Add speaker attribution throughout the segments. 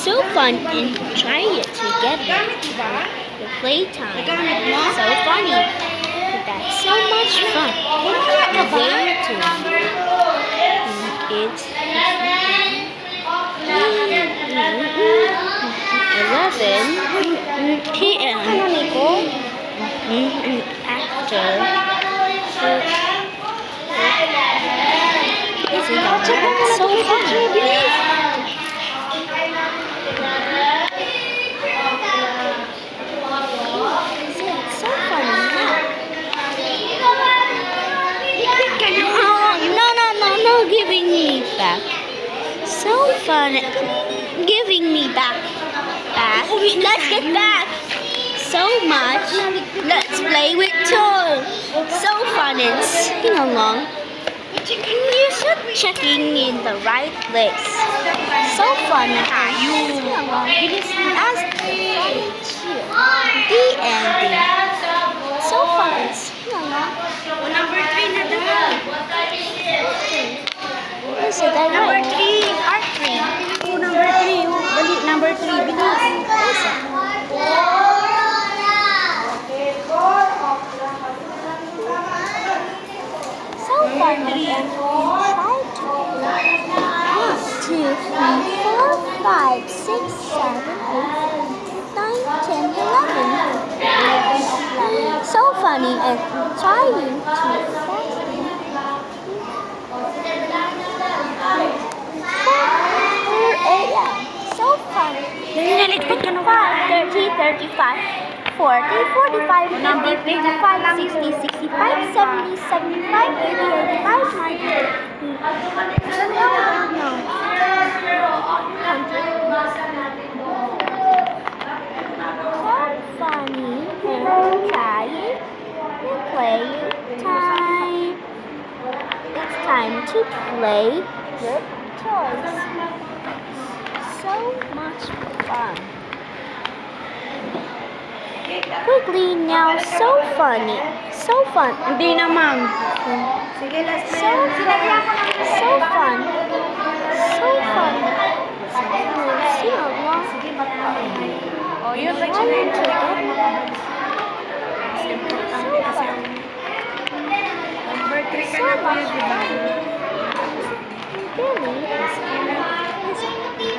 Speaker 1: so fun and try it together. The playtime. So funny. That's so much fun. Where to? It's 11 p.m. After. Isn't that so fun? So funny. No, giving me back. So fun. Giving me back. Let's get back. So much. Let's play with toys. So fun and sing along. You should checking in the right place. So fun and sing along. As the ending. So fun and sing along.
Speaker 2: Number 3 na daw.
Speaker 1: Is it that
Speaker 2: Number
Speaker 1: right?
Speaker 2: 3, art 3. Oh, number 3. Dali, number 3. Bilis.
Speaker 1: So fun and try to 1, 2, 3, 4, 5, 6, 7, 8, 9, 10, 11. So funny and trying to So funny. 30, 35, 40, 45, 50, 55, 60, 65, 70, 75, 80, 85, 90. Funny and trying and play time. It's time to play with toys. So much fun. Quickly now, so funny. So fun.
Speaker 2: Hindi naman. Sige, last na
Speaker 1: So
Speaker 2: yan.
Speaker 1: fun. So fun. So fun. See along.
Speaker 2: Oh, yun.
Speaker 1: Trying to get so fun.
Speaker 2: Number 3 ka na po yun, di ba?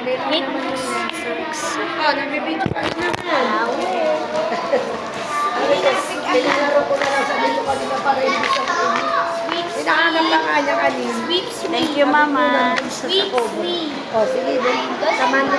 Speaker 1: Really?
Speaker 2: Oh, nabibidyo ka na naman.
Speaker 3: Nilalaro ko na lang sa dito kanina para hindi sa hinahanap lang kanya kanina.
Speaker 1: Thank you, Mama.
Speaker 3: O, sige. Samahan ko